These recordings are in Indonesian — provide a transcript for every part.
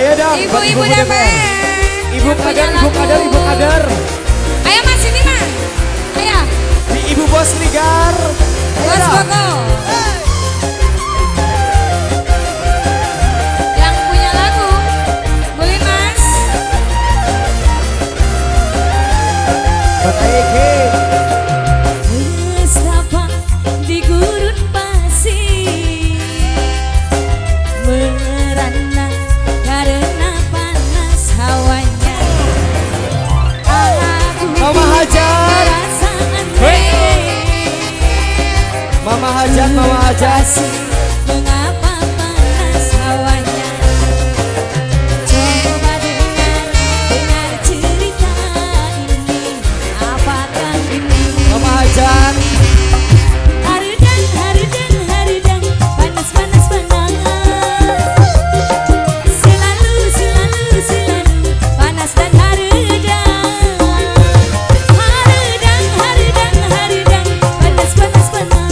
Ayo dong. Ibu-ibu DPR. Ibu kader. Ayo Mas ini Mas. Ayo. Ibu Bos Ligar. Bos Boko. Yang punya lagu, boleh Mas. Buat Aiki. Betapa di gurun pasir merana karena panas hawanya. Mama Hajat. Mama Hajat. Mengapa panas hawanya? Coba dengar cerita ini. Apakah ini? Mama Hajat. Haridang, panas, panas, panas. Selalu, panas dan haridang. Haridang, panas, panas, panas.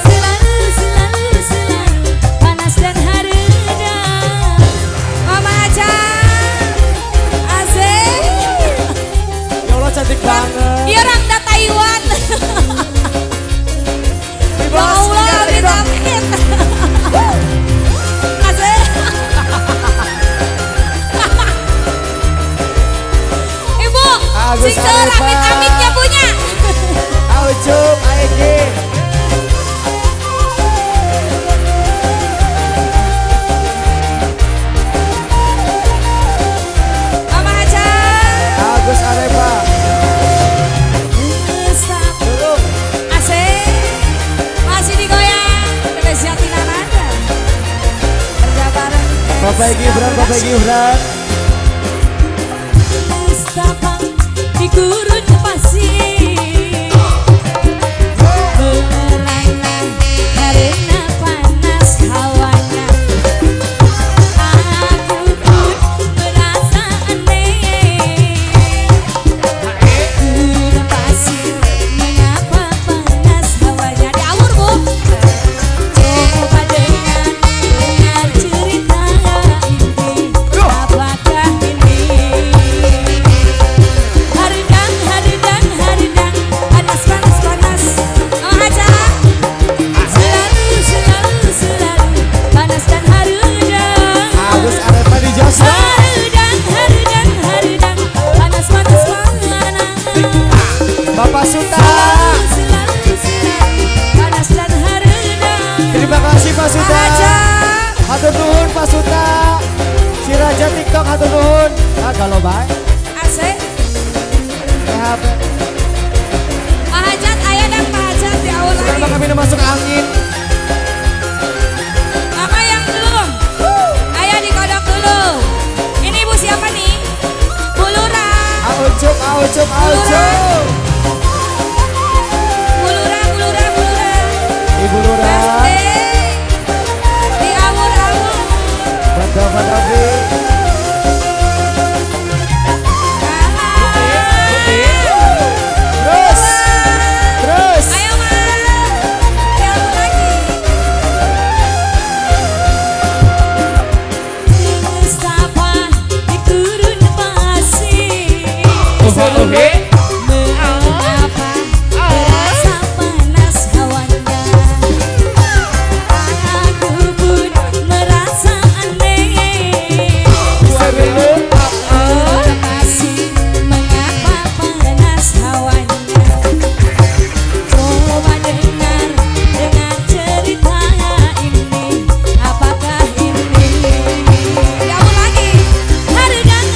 Selalu, panas dan haridang. Mama aja, asik. Ya Allah cantik banget. Dia orang da Taiwan. Ya Allah, vitamin. Asik. Ibu, Agus sing Arepa. amit-amitnya punya. Aucup Aiki. Mama aja. Agus Arepa. Dulu. Asik. Masih digoyang. Spesiatin aja. Kerja bareng. Bapak Gibran. Mustafa di gurun pasir merana karena panas hawanya. Aku pun merasa aneh. Gurun pasir mengapa panas hawanya? Diawur Bu. Coba dengar cerita ini. Apakah ini? Haridang, panas, panas, panas. Mama aja. Selalu, panas dan haridang. Agus Arepa di Jasa. Haridang, panas, panas, panas. Bapak Suta. Selalu, panas dan haridang. Terima kasih Pak Suta. Mama aja. Hatur nuhun Pak Suta. Si Raja TikTok hatur nuhun. Kalau baik. Asik. Sehat. Pak Hajat, ayah dan Pak Hajat di awal Sekarang lagi. kami udah masuk angin. Mama yang belum, ayah dikodok dulu. Ini ibu siapa nih? Bu Lurah. Aucup. Bu Lurah. Ibu Lurah. Birthday. Di awur-awur. Bapak Davi. Terus. Ayo Ma, di awur lagi. Mustafa di gurun pasir. Mengapa terasa panas hawanya? Aku pun merasa aneh. Kasih mengapa panas hawanya? Coba dengar cerita ini. Apakah ini? Diawur lagi. Haridang,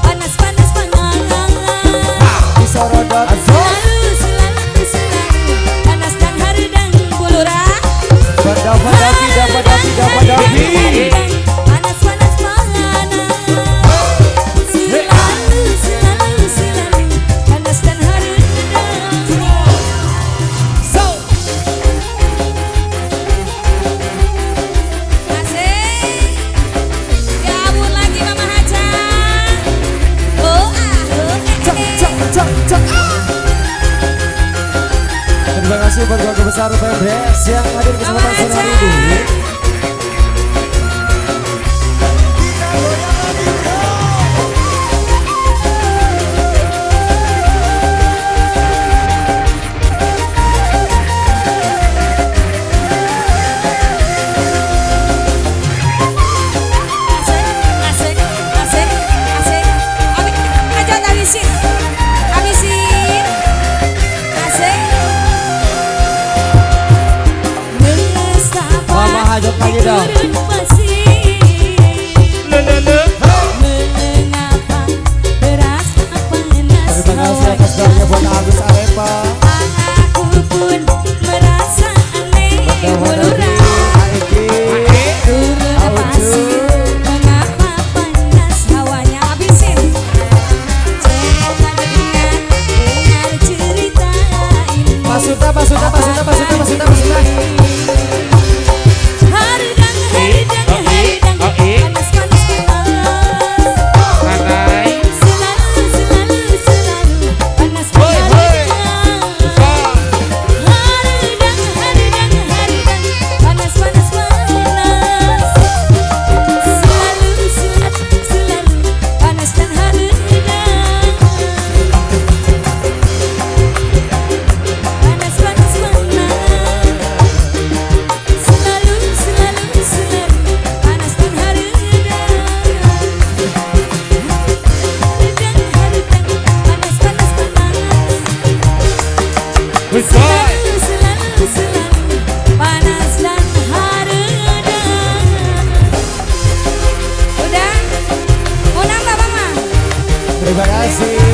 panas, panas, panas. Disorodot. Selalu, panas dan haridang. Bu Lurah. Dapat Davi. Panas, panas, panas. Selalu, panas dan haridang. Asik. Diawur lagi Mama Hajat. Terima kasih buat keluarga besar PBS yang hadir kesempatan sore hari ini. hajat lagi dong. turun pasir. Mengapa terasa panas Terima kasih atas doanya buat Agus Arepa. Aku pun merasa aneh. Bulura turun pasir. Mengapa panas hawanya, habisin. Coba dengar cerita ini. Pasuta. Haridang, panas, panas, panas. Selalu, panas, panas. Haridang, panas, panas, panas. Selalu, panas dan haridang. Panas, panas, panas. Selalu, panas dan haridang. Panas, panas, panas. Selalu, panas dan haridang. Udah? Mau nambah, Mama? Terima kasih.